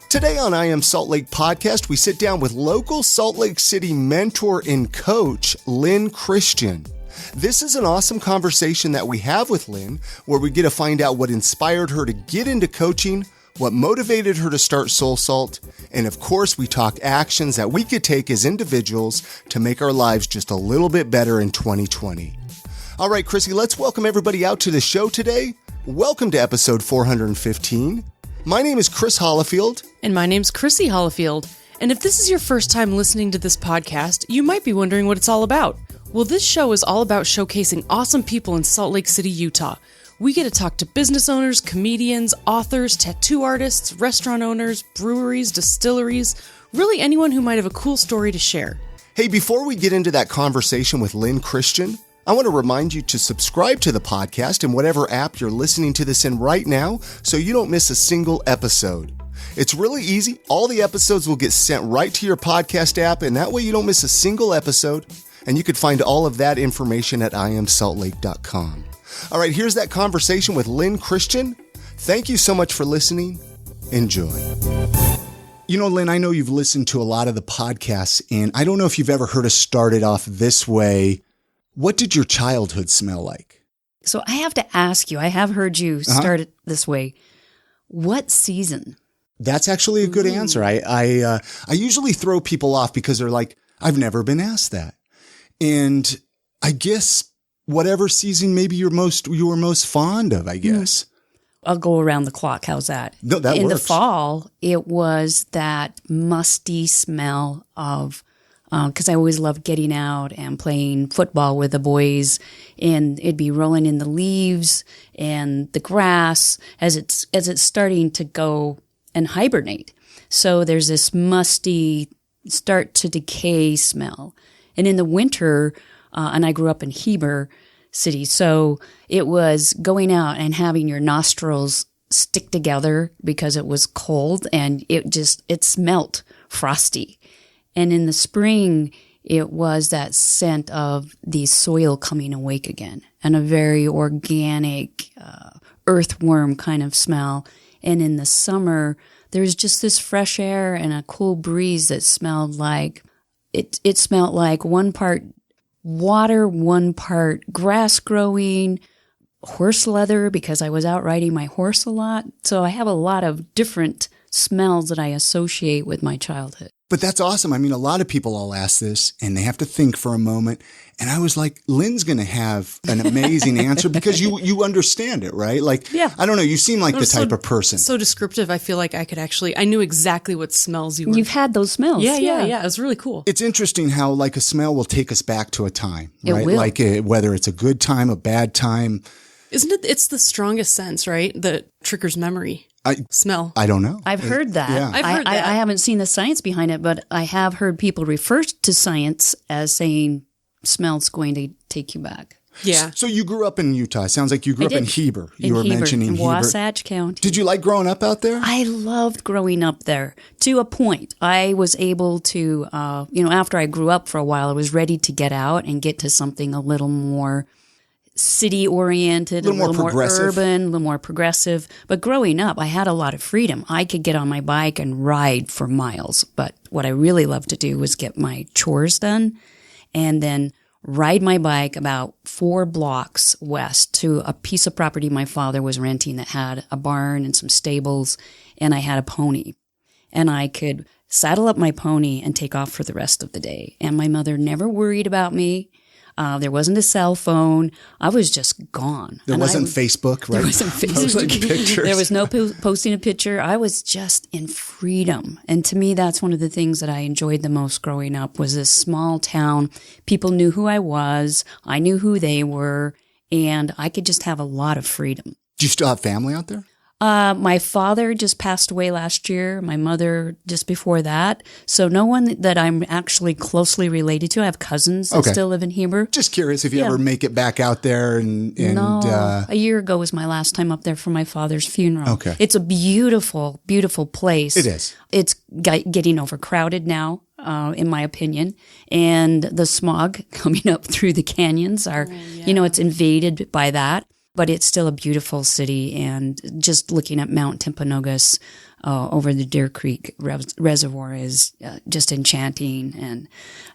Today on I Am Salt Lake podcast, we sit down with local Salt Lake City mentor and coach, Lyn Christian. This is an awesome conversation that we have with Lyn, where we get to find out what inspired her to get into coaching, what motivated her to start SoulSalt, and of course, we talk actions that we could take as individuals to make our lives just a little bit better in 2020. All right, Chrissy, let's welcome everybody out to the show today. Welcome to episode 415. My name is Chris Hollifield. And my name's Chrissy Hollifield. And if this is your first time listening to this podcast, you might be wondering what it's all about. Well, this show is all about showcasing awesome people in Salt Lake City, Utah. We get to talk to business owners, comedians, authors, tattoo artists, restaurant owners, breweries, distilleries, really anyone who might have a cool story to share. Hey, before we get into that conversation with Lyn Christian, I want to remind you to subscribe to the podcast in whatever app you're listening to this in right now so you don't miss a single episode. It's really easy. All the episodes will get sent right to your podcast app, and that way you don't miss a single episode. And you can find all of that information at iamsaltlake.com. All right, here's that conversation with Lyn Christian. Thank you so much for listening. Enjoy. You know, Lyn, I know you've listened to a lot of the podcasts, and I don't know if you've ever heard us start it off this way. What did your childhood smell like? So I have to ask you, I have heard you start it this way. What season? That's actually a good answer. I usually throw people off because they're like, I've never been asked that. And I guess whatever season maybe you were most fond of, I guess. I'll go around the clock. How's that? No, that In works. the fall, it was that musty smell of, because I always loved getting out and playing football with the boys, and it'd be rolling in the leaves and the grass as it's starting to go and hibernate. So there's this musty start to decay smell. And in the winter, and I grew up in Heber City, so it was going out and having your nostrils stick together because it was cold and it smelt frosty. And in the spring, it was that scent of the soil coming awake again and a very organic earthworm kind of smell. And in the summer, there's just this fresh air and a cool breeze that smelled like, it smelled like 1 part water, 1 part grass growing, horse leather, because I was out riding my horse a lot. So I have a lot of different smells that I associate with my childhood. But that's awesome. I mean, a lot of people all ask this and they have to think for a moment. And I was like, Lyn's going to have an amazing answer because you understand it, right? Like, yeah. I don't know. You seem like the type of person. So descriptive. I feel like I knew exactly what smells you were. You've had those smells. Yeah. It was really cool. It's interesting how like a smell will take us back to a time, right? It will. Like whether it's a good time, a bad time. Isn't it? It's the strongest sense, right? That triggers memory. Smell. I don't know. I've heard that. Yeah. I've heard that. I haven't seen the science behind it, but I have heard people refer to science as saying smell's going to take you back. Yeah. So you grew up in Utah. It sounds like you grew up in Heber. You were mentioning in Heber. Wasatch County. Did you like growing up out there? I loved growing up there to a point. I was able to, after I grew up for a while, I was ready to get out and get to something a little more city-oriented, a little more urban, a little more progressive. But growing up, I had a lot of freedom. I could get on my bike and ride for miles. But what I really loved to do was get my chores done and then ride my bike about 4 blocks west to a piece of property my father was renting that had a barn and some stables, and I had a pony. And I could saddle up my pony and take off for the rest of the day. And my mother never worried about me. There wasn't a cell phone. I was just gone. There wasn't Facebook, right? There wasn't Facebook. There was no posting a picture. I was just in freedom. And to me, that's one of the things that I enjoyed the most growing up was this small town. People knew who I was. I knew who they were. And I could just have a lot of freedom. Do you still have family out there? My father just passed away last year. My mother just before that. So no one that I'm actually closely related to. I have cousins that still live in Heber. Just curious if you ever make it back out there. No, a year ago was my last time up there for my father's funeral. Okay. It's a beautiful, beautiful place. It is. It's getting overcrowded now. in my opinion. And the smog coming up through the canyons are, it's invaded by that. But it's still a beautiful city. And just looking at Mount Timpanogos over the Deer Creek Reservoir is just enchanting. And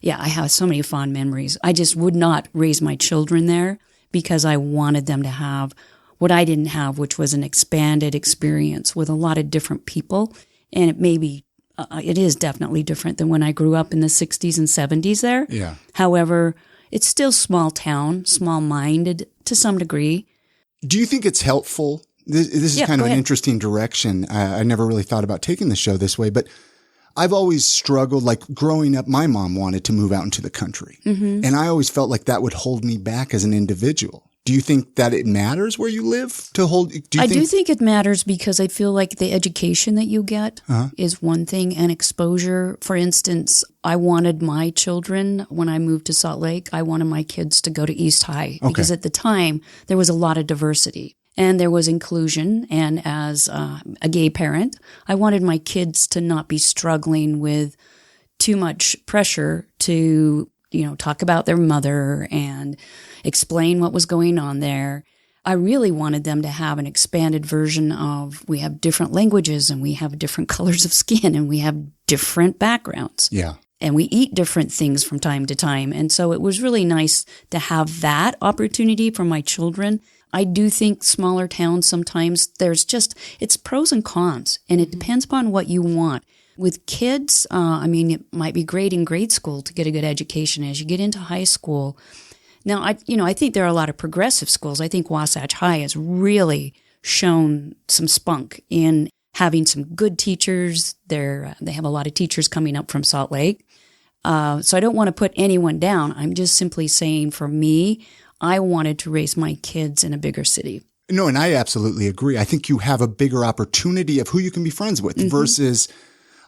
I have so many fond memories. I just would not raise my children there because I wanted them to have what I didn't have, which was an expanded experience with a lot of different people. And it is definitely different than when I grew up in the 60s and 70s there. Yeah. However, it's still small town, small-minded to some degree. Do you think it's helpful? This is kind of an interesting direction. I never really thought about taking the show this way, but I've always struggled, like growing up, my mom wanted to move out into the country. Mm-hmm. And I always felt like that would hold me back as an individual. Do you think that it matters where you live to hold? I do think it matters because I feel like the education that you get is one thing, and exposure. For instance, I wanted my children, when I moved to Salt Lake, I wanted my kids to go to East High because at the time there was a lot of diversity and there was inclusion. And as a gay parent, I wanted my kids to not be struggling with too much pressure to talk about their mother and explain what was going on there. I really wanted them to have an expanded version of, we have different languages and we have different colors of skin and we have different backgrounds. Yeah. And we eat different things from time to time. And so it was really nice to have that opportunity for my children. I do think smaller towns sometimes it's pros and cons, and it depends upon what you want. With kids, it might be great in grade school to get a good education. As you get into high school, now, I think there are a lot of progressive schools. I think Wasatch High has really shown some spunk in having some good teachers. They have a lot of teachers coming up from Salt Lake. So I don't want to put anyone down. I'm just simply saying, for me, I wanted to raise my kids in a bigger city. No, and I absolutely agree. I think you have a bigger opportunity of who you can be friends with versus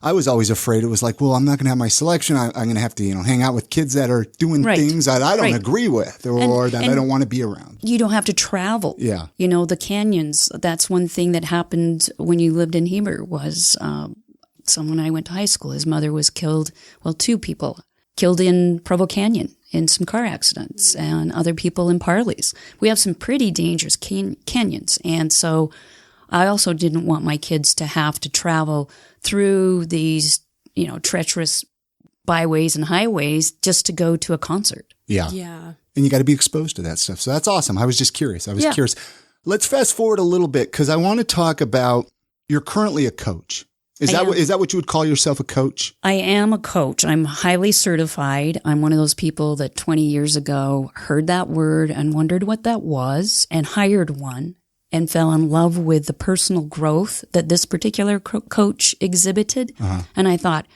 I was always afraid. It was like, well, I'm not going to have my selection. I'm going to have to, hang out with kids that are doing things that I don't agree with or that I don't want to be around. You don't have to travel. Yeah. The canyons, that's one thing that happened when you lived in Heber was someone I went to high school. His mother was killed. Well, two people killed in Provo Canyon in some car accidents and other people in Parleys. We have some pretty dangerous canyons. And so I also didn't want my kids to have to travel through these, treacherous byways and highways just to go to a concert. Yeah. Yeah. And you got to be exposed to that stuff. So that's awesome. I was just curious. Curious. Let's fast forward a little bit because I want to talk about, you're currently a coach. Is that what you would call yourself, a coach? I am a coach. I'm highly certified. I'm one of those people that 20 years ago heard that word and wondered what that was and hired one and fell in love with the personal growth that this particular coach exhibited. And I thought,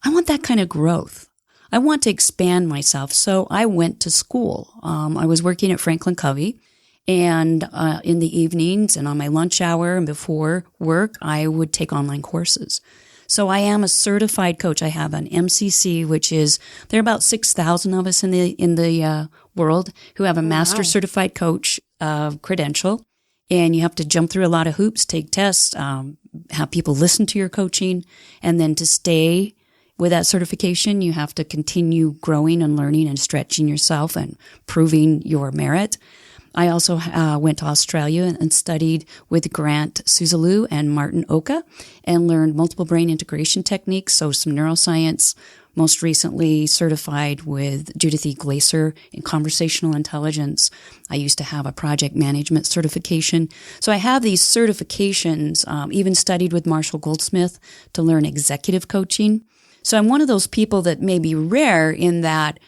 I want that kind of growth. I want to expand myself. So I went to school. I was working at Franklin Covey, and in the evenings and on my lunch hour and before work, I would take online courses. So I am a certified coach. I have an MCC, which is, there are about 6,000 of us in the world who have a master certified coach credential. And you have to jump through a lot of hoops, take tests, have people listen to your coaching. And then to stay with that certification, you have to continue growing and learning and stretching yourself and proving your merit. I also went to Australia and studied with Grant Suzalu and Martin Oka and learned multiple brain integration techniques, so some neuroscience. Most recently certified with Judith E. Glaser in conversational intelligence. I used to have a project management certification. So I have these certifications, even studied with Marshall Goldsmith to learn executive coaching. So I'm one of those people that may be rare in that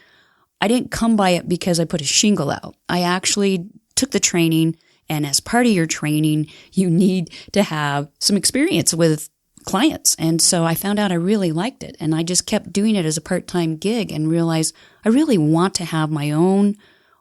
I didn't come by it because I put a shingle out. I actually took the training, and as part of your training, you need to have some experience with clients. And so I found out I really liked it, and I just kept doing it as a part-time gig and realized I really want to have my own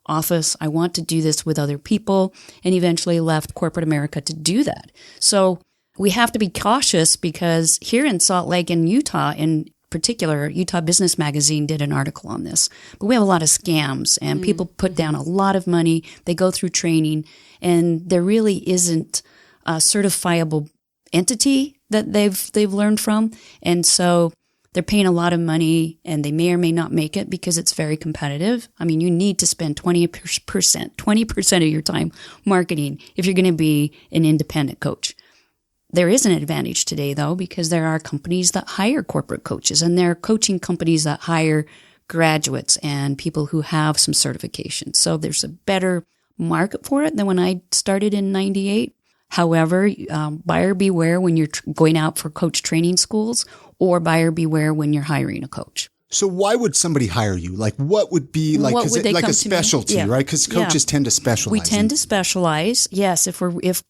office. I want to do this with other people, and eventually left corporate America to do that. So we have to be cautious because here in Salt Lake and Utah in particular, Utah Business Magazine did an article on this, but we have a lot of scams and people put down a lot of money. They go through training, and there really isn't a certifiable entity that they've learned from. And so they're paying a lot of money and they may or may not make it because it's very competitive. I mean, you need to spend 20% of your time marketing if you're going to be an independent coach. There is an advantage today, though, because there are companies that hire corporate coaches, and there are coaching companies that hire graduates and people who have some certifications. So there's a better market for it than when I started in 98. However, buyer beware when you're going out for coach training schools, or buyer beware when you're hiring a coach. So why would somebody hire you? Like, what would be like, What would they like come a to me? specialty, Yeah. right? Because coaches tend to specialize. We tend to specialize. Yes. If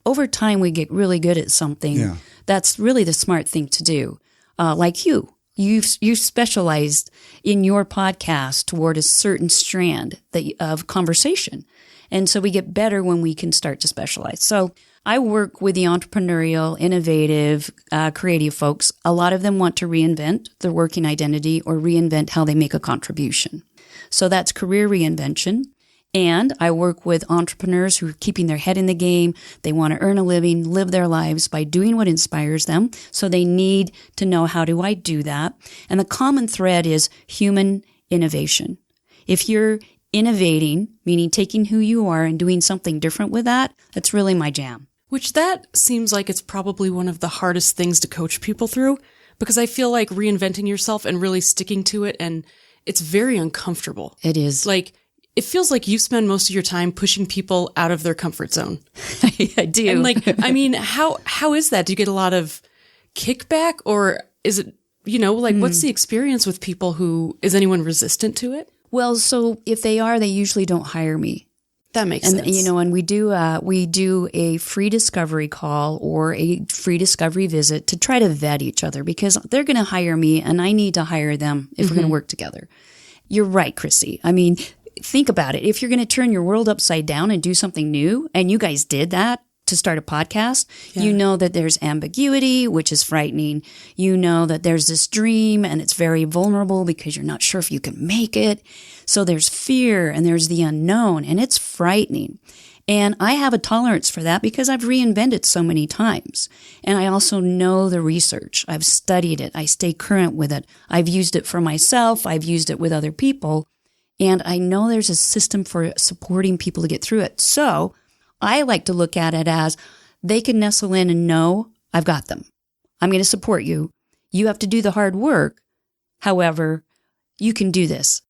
over time we get really good at something, that's really the smart thing to do. Like you specialized in your podcast toward a certain strand of conversation. And so we get better when we can start to specialize. So I work with the entrepreneurial, innovative, creative folks. A lot of them want to reinvent their working identity or reinvent how they make a contribution. So that's career reinvention. And I work with entrepreneurs who are keeping their head in the game. They want to earn a living, live their lives by doing what inspires them. So they need to know, how do I do that? And the common thread is human innovation. If you're innovating, meaning taking who you are and doing something different with that, that's really my jam. Which that seems like it's probably one of the hardest things to coach people through, because I feel like reinventing yourself and really sticking to it, and it's very uncomfortable. It is. Like, it feels like you spend most of your time pushing people out of their comfort zone. I do. And like, I mean, how is that? Do you get a lot of kickback, or is it, what's the experience with people is anyone resistant to it? Well, so if they are, they usually don't hire me. That makes sense. And we do a free discovery call or a free discovery visit to try to vet each other, because they're going to hire me and I need to hire them if we're going to work together. You're right, Chrissy. I mean, think about it. If you're going to turn your world upside down and do something new, and you guys did that to start a podcast, you know that there's ambiguity, which is frightening. You know that there's this dream and it's very vulnerable because you're not sure if you can make it. So there's fear and there's the unknown, and it's frightening. And I have a tolerance for that because I've reinvented so many times. And I also know the research. I've studied it. I stay current with it. I've used it for myself. I've used it with other people. And I know there's a system for supporting people to get through it. So I like to look at it as they can nestle in and know I've got them. I'm going to support you. You have to do the hard work. However, you can do this.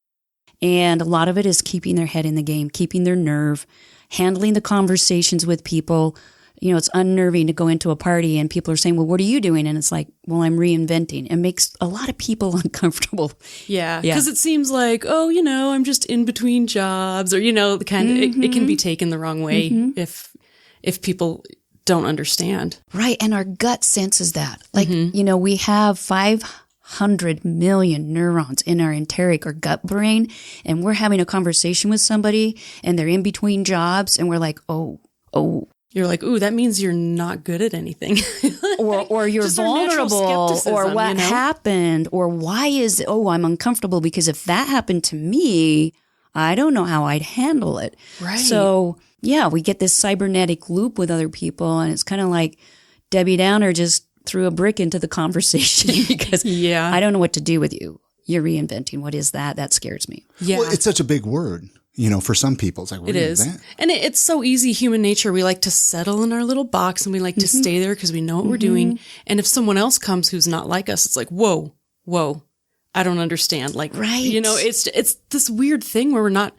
And a lot of it is keeping their head in the game, keeping their nerve, handling the conversations with people. You know, it's unnerving to go into a party and people are saying, well, what are you doing? And it's like, well, I'm reinventing. It makes a lot of people uncomfortable. Yeah. Because it seems like, I'm just in between jobs, or, the kind of, it can be taken the wrong way if people don't understand. Right. And our gut senses that. Like, we have 500 million neurons in our enteric or gut brain, and we're having a conversation with somebody and they're in between jobs and we're like, oh. You're like, ooh, that means you're not good at anything. or you're vulnerable, or what happened, or why is, I'm uncomfortable because if that happened to me, I don't know how I'd handle it. Right. So, we get this cybernetic loop with other people, and it's kind of like Debbie Downer just threw a brick into the conversation because I don't know what to do with you. You're reinventing. What is that? That scares me. Yeah. Well, it's such a big word. For some people, it's like, it is. And it's so easy, human nature. We like to settle in our little box and we like to stay there because we know what we're doing. And if someone else comes who's not like us, it's like, whoa, I don't understand. Like, right. It's this weird thing where we're not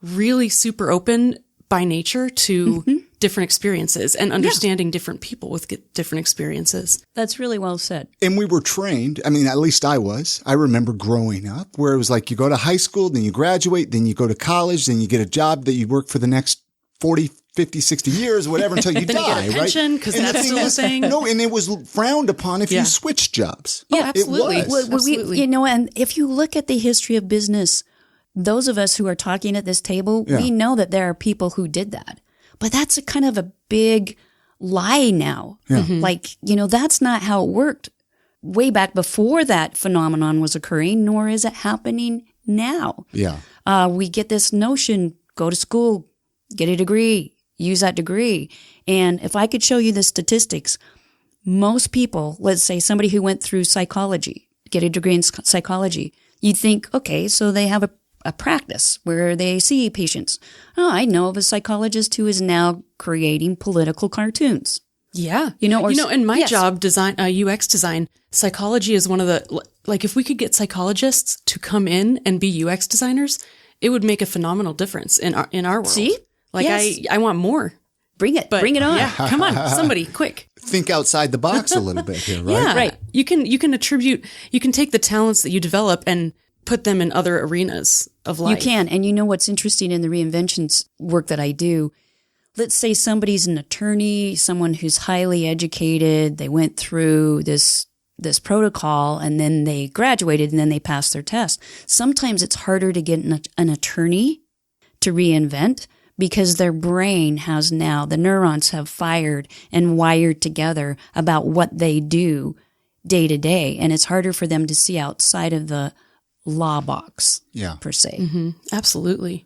really super open by nature to different experiences and understanding different people with different experiences. That's really well said. And we were trained. I mean, at least I was. I remember growing up where it was like you go to high school, then you graduate, then you go to college, then you get a job that you work for the next 40, 50, 60 years, whatever, until you then die, you get a pension, right? Because that's still a thing. No, and it was frowned upon if you switched jobs. Yeah, absolutely. It was. Absolutely. And if you look at the history of business, those of us who are talking at this table, we know that there are people who did that. But that's a kind of a big lie now. Yeah. Like, that's not how it worked way back before that phenomenon was occurring, nor is it happening now. Yeah. We get this notion, go to school, get a degree, use that degree. And if I could show you the statistics, most people, let's say somebody who went through psychology, get a degree in psychology. You'd think, okay, so they have a practice where they see patients. Oh, I know of a psychologist who is now creating political cartoons. Yeah. Or, in my job, design, UX design, psychology is one of the, like, if we could get psychologists to come in and be UX designers, it would make a phenomenal difference in our world. See? Like, yes. I want more. Bring it on. Yeah, come on, somebody, quick. Think outside the box a little bit here, right? Yeah, right. You can take the talents that you develop and put them in other arenas of life. You can. And you know what's interesting in the reinventions work that I do? Let's say somebody's an attorney, someone who's highly educated, they went through this protocol and then they graduated and then they passed their test. Sometimes it's harder to get an attorney to reinvent because their brain has now, the neurons have fired and wired together about what they do day to day. And it's harder for them to see outside of the law box, per se. Mm-hmm. Absolutely.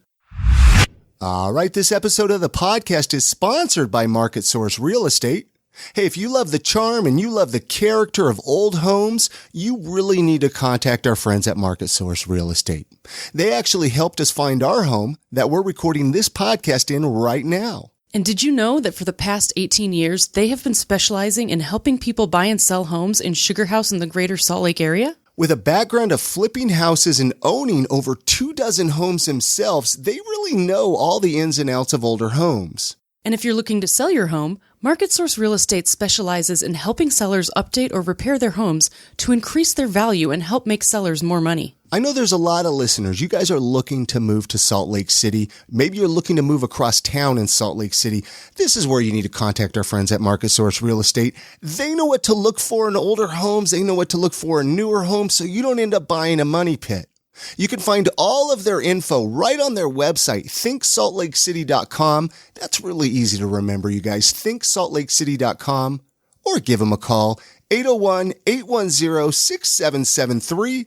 All right, this episode of the podcast is sponsored by Market Source Real Estate. Hey, if you love the charm and you love the character of old homes, you really need to contact our friends at Market Source Real Estate. They actually helped us find our home that we're recording this podcast in right now. And did you know that for the past 18 years, they have been specializing in helping people buy and sell homes in Sugar House in the greater Salt Lake area? With a background of flipping houses and owning over 24 homes themselves, they really know all the ins and outs of older homes. And if you're looking to sell your home, Market Source Real Estate specializes in helping sellers update or repair their homes to increase their value and help make sellers more money. I know there's a lot of listeners. You guys are looking to move to Salt Lake City. Maybe you're looking to move across town in Salt Lake City. This is where you need to contact our friends at Market Source Real Estate. They know what to look for in older homes. They know what to look for in newer homes, so you don't end up buying a money pit. You can find all of their info right on their website, thinksaltlakecity.com. That's really easy to remember, you guys. thinksaltlakecity.com, or give them a call, 801-810-6773.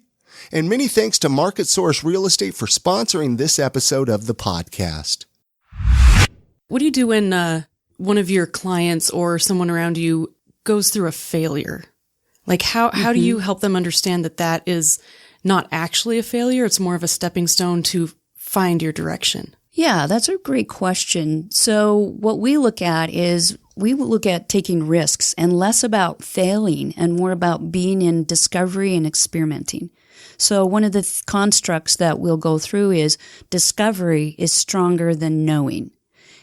And many thanks to Market Source Real Estate for sponsoring this episode of the podcast. What do you do when one of your clients or someone around you goes through a failure? Like, how do you help them understand that is not actually a failure? It's more of a stepping stone to find your direction. Yeah, that's a great question. So what we look at is we look at taking risks and less about failing and more about being in discovery and experimenting. So one of the constructs that we'll go through is discovery is stronger than knowing.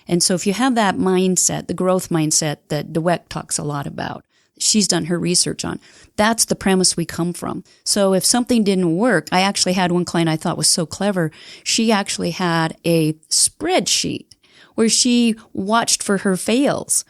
And so if you have that mindset, the growth mindset that Dweck talks a lot about, she's done her research on, that's the premise we come from. So if something didn't work, I actually had one client I thought was so clever. She actually had a spreadsheet where she watched for her fails.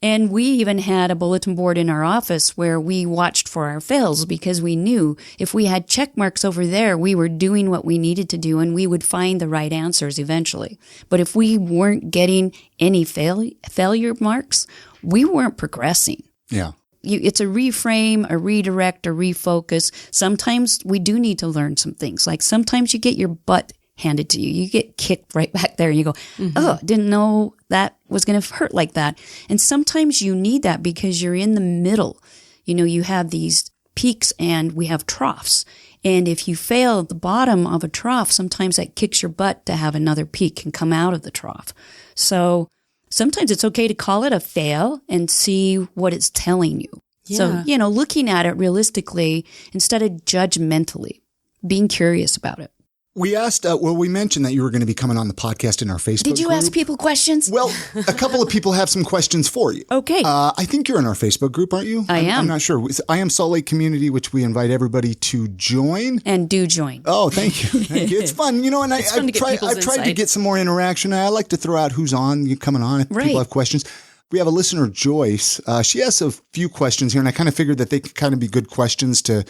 And we even had a bulletin board in our office where we watched for our fails because we knew if we had check marks over there, we were doing what we needed to do and we would find the right answers eventually. But if we weren't getting any failure marks, we weren't progressing. Yeah. It's a reframe, a redirect, a refocus. Sometimes we do need to learn some things. Like sometimes you get your butt handed to you. You get kicked right back there and you go, oh, didn't know that was going to hurt like that. And sometimes you need that because you're in the middle. You know, you have these peaks and we have troughs. And if you fail at the bottom of a trough, sometimes that kicks your butt to have another peak and come out of the trough. So sometimes it's okay to call it a fail and see what it's telling you. Yeah. So, you know, looking at it realistically instead of judgmentally, being curious about it. We asked, we mentioned that you were going to be coming on the podcast in our Facebook Did you group. ask people questions? Well, a couple of people have some questions for you. Okay. I think you're in our Facebook group, aren't you? I am. I'm not sure. I Am Salt Lake Community, which we invite everybody to join. And do join. Oh, thank you. Thank you. It's fun. You know, and I've tried to get some more interaction. I like to throw out who's on, coming on if people have questions. We have a listener, Joyce. She has a few questions here, and I kind of figured that they could kind of be good questions be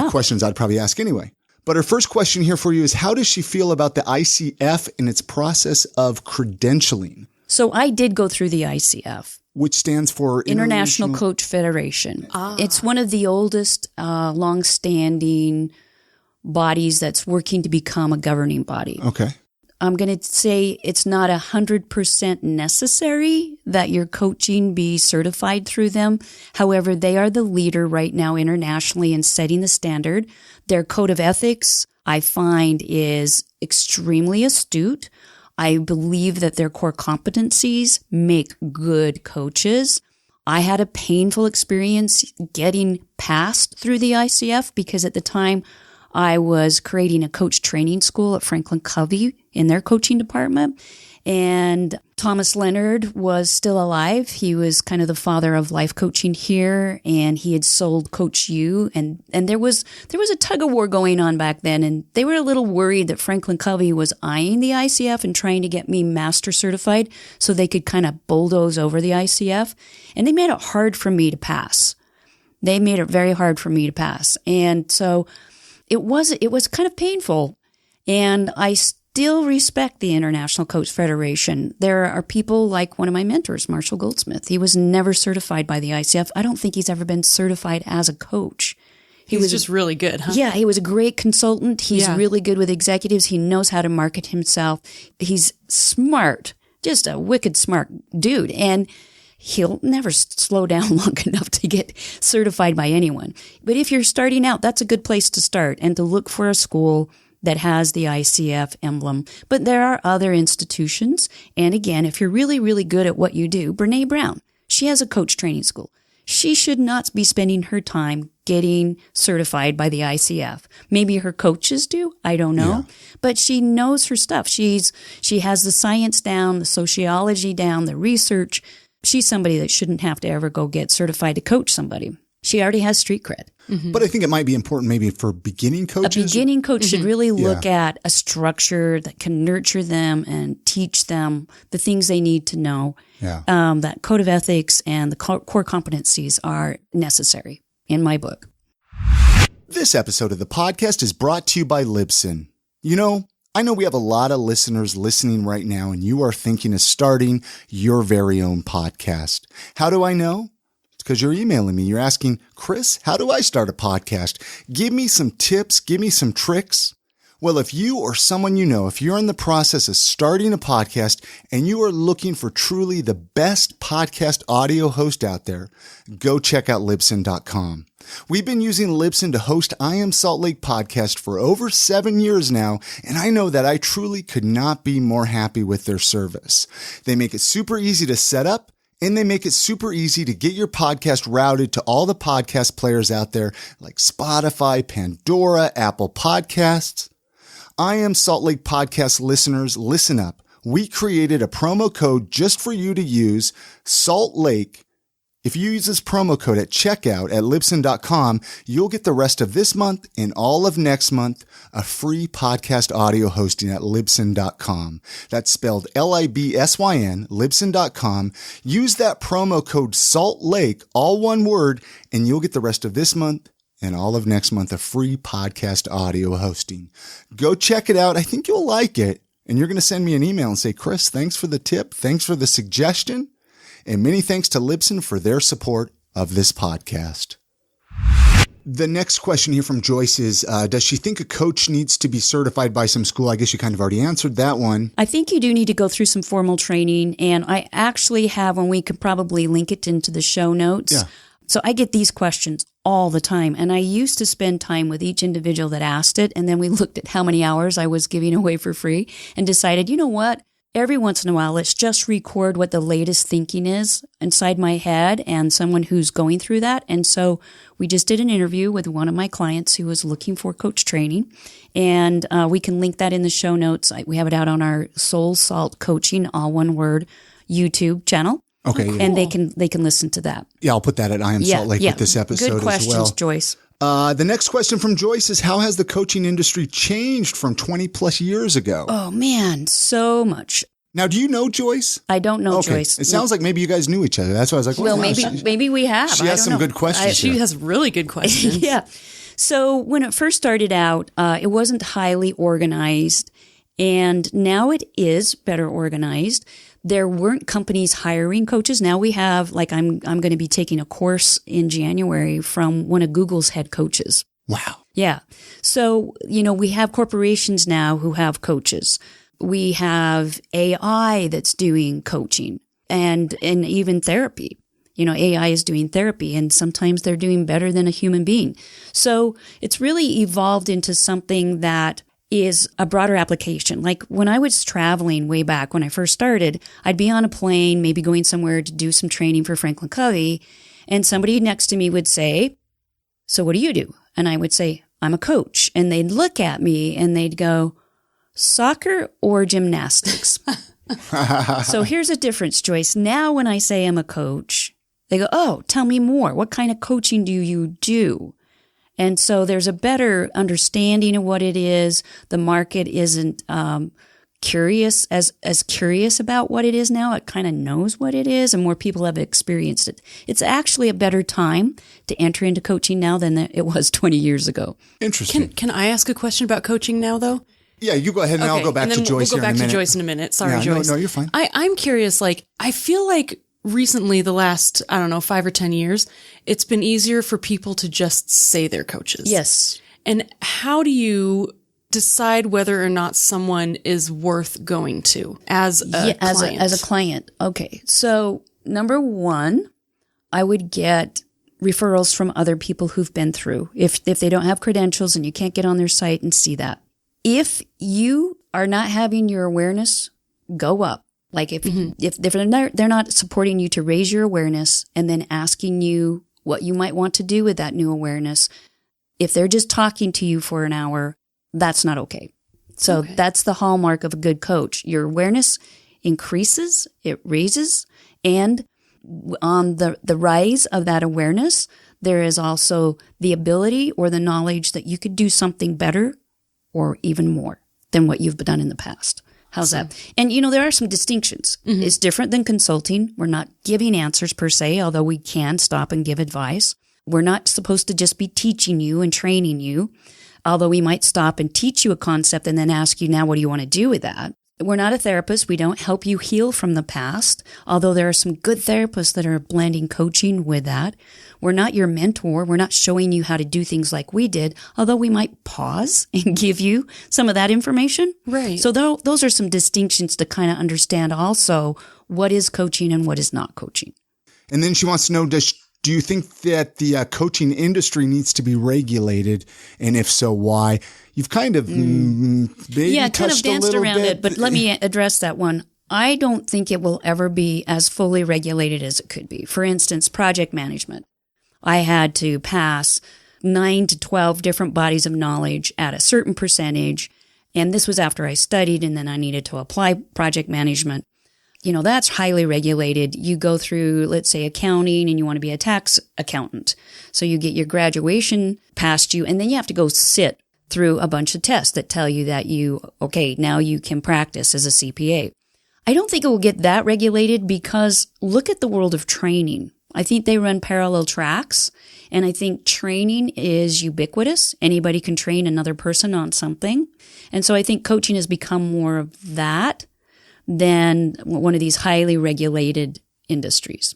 questions I'd probably ask anyway. But her first question here for you is, how does she feel about the ICF and its process of credentialing? So I did go through the ICF. Which stands for International Coach Federation. It's one of the oldest, long-standing bodies that's working to become a governing body. Okay. I'm going to say it's not 100% necessary that your coaching be certified through them. However, they are the leader right now internationally in setting the standard. Their code of ethics, I find, is extremely astute. I believe that their core competencies make good coaches. I had a painful experience getting passed through the ICF because at the time I was creating a coach training school at Franklin Covey in their coaching department. And Thomas Leonard was still alive. He was kind of the father of life coaching here, and he had sold Coach U. And there was a tug of war going on back then, and they were a little worried that Franklin Covey was eyeing the ICF and trying to get me master certified so they could kind of bulldoze over the ICF. And they made it hard for me to pass. They made it very hard for me to pass. And so it was kind of painful. And I still respect the International Coach Federation. There are people like one of my mentors, Marshall Goldsmith. He was never certified by the ICF. I don't think he's ever been certified as a coach. He was just really good, huh? Yeah, he was a great consultant. He's really good with executives. He knows how to market himself. He's smart, just a wicked smart dude. And he'll never slow down long enough to get certified by anyone. But if you're starting out, that's a good place to start and to look for a school that has the ICF emblem. But there are other institutions. And again, if you're really, really good at what you do, Brene Brown, she has a coach training school. She should not be spending her time getting certified by the ICF. Maybe her coaches do. I don't know. Yeah. But she knows her stuff. She has the science down, the sociology down, the research. She's somebody that shouldn't have to ever go get certified to coach somebody. She already has street cred. Mm-hmm. But I think it might be important maybe for beginning coaches. A beginning coach should really look at a structure that can nurture them and teach them the things they need to know. Yeah. That code of ethics and the core competencies are necessary in my book. This episode of the podcast is brought to you by Libsyn. You know, I know we have a lot of listeners listening right now, and you are thinking of starting your very own podcast. How do I know? It's because you're emailing me. You're asking, Chris, how do I start a podcast? Give me some tips. Give me some tricks. Well, if you or someone you know, if you're in the process of starting a podcast and you are looking for truly the best podcast audio host out there, go check out Libsyn.com. We've been using Libsyn to host I Am Salt Lake podcast for over 7 years now, and I know that I truly could not be more happy with their service. They make it super easy to set up, and they make it super easy to get your podcast routed to all the podcast players out there like Spotify, Pandora, Apple Podcasts. I Am Salt Lake podcast listeners, listen up. We created a promo code just for you to use, Salt Lake. If you use this promo code at checkout at Libsyn.com, you'll get the rest of this month and all of next month a free podcast audio hosting at Libsyn.com. That's spelled Libsyn, Libsyn.com. Use that promo code Salt Lake, all one word, and you'll get the rest of this month and all of next month a free podcast audio hosting. Go check it out. I think you'll like it. And you're going to send me an email and say, Chris, thanks for the tip. Thanks for the suggestion. And many thanks to Libsyn for their support of this podcast. The next question here from Joyce is, does she think a coach needs to be certified by some school? I guess you kind of already answered that one. I think you do need to go through some formal training. And I actually have, and we could probably link it into the show notes. Yeah. So I get these questions all the time. And I used to spend time with each individual that asked it. And then we looked at how many hours I was giving away for free and decided, you know what? Every once in a while, let's just record what the latest thinking is inside my head and someone who's going through that. And so we just did an interview with one of my clients who was looking for coach training. And we can link that in the show notes. We have it out on our SoulSalt Coaching, all one word, YouTube channel. Okay. Cool. And they can listen to that. Yeah, I'll put that at I Am Salt Lake with this episode Good questions, as well. Joyce. The next question from Joyce is, how has the coaching industry changed from 20 plus years ago? Oh, man, so much. Now, do you know Joyce? I don't know Joyce. It sounds like maybe you guys knew each other. That's why I was like, well, maybe we have. She has some good questions. She has really good questions. Yeah. So when it first started out, it wasn't highly organized, and now it is better organized. There weren't companies hiring coaches. Now we have, like, I'm going to be taking a course in January from one of Google's head coaches. Wow. Yeah. So, we have corporations now who have coaches. We have AI that's doing coaching and even therapy. AI is doing therapy, and sometimes they're doing better than a human being. So it's really evolved into something that is a broader application. Like when I was traveling way back when I first started, I'd be on a plane, maybe going somewhere to do some training for Franklin Covey, and somebody next to me would say, "So what do you do?" And I would say, "I'm a coach." And they'd look at me and they'd go, "Soccer or gymnastics?" So here's a difference, Joyce. Now when I say I'm a coach, they go, "Oh, tell me more. What kind of coaching do you do?" And so there's a better understanding of what it is. The market isn't curious about what it is now. It kind of knows what it is, and more people have experienced it. It's actually a better time to enter into coaching now than it was 20 years ago. Interesting. Can I ask a question about coaching now, though? Yeah, you go ahead, and I'll go back to Joyce We'll go back in a minute. to Joyce in a minute. Sorry, yeah, Joyce. No, you're fine. I'm curious, I feel like recently, the last, 5 or 10 years, it's been easier for people to just say they're coaches. Yes. And how do you decide whether or not someone is worth going to as a client? As a client. Okay. So number one, I would get referrals from other people who've been through. If they don't have credentials and you can't get on their site and see that. If you are not having your awareness go up, like if they're not supporting you to raise your awareness and then asking you what you might want to do with that new awareness, if they're just talking to you for an hour, that's not okay. So that's the hallmark of a good coach. Your awareness increases, it raises, and on the rise of that awareness, there is also the ability or the knowledge that you could do something better or even more than what you've done in the past. How's that? And, there are some distinctions. Mm-hmm. It's different than consulting. We're not giving answers per se, although we can stop and give advice. We're not supposed to just be teaching you and training you, although we might stop and teach you a concept and then ask you, now, what do you want to do with that? We're not a therapist. We don't help you heal from the past, although there are some good therapists that are blending coaching with that. We're not your mentor. We're not showing you how to do things like we did, although we might pause and give you some of that information. Right. So those are some distinctions to kind of understand also what is coaching and what is not coaching. And then she wants to know, do you think that the coaching industry needs to be regulated? And if so, why? You've kind of danced around it, but let me address that one. I don't think it will ever be as fully regulated as it could be. For instance, project management. I had to pass 9 to 12 different bodies of knowledge at a certain percentage, and this was after I studied, and then I needed to apply project management. That's highly regulated. You go through, let's say, accounting, and you want to be a tax accountant. So you get your graduation past you, and then you have to go sit through a bunch of tests that tell you that now you can practice as a CPA. I don't think it will get that regulated because look at the world of training. I think they run parallel tracks, and I think training is ubiquitous. Anybody can train another person on something. And so I think coaching has become more of that than one of these highly regulated industries.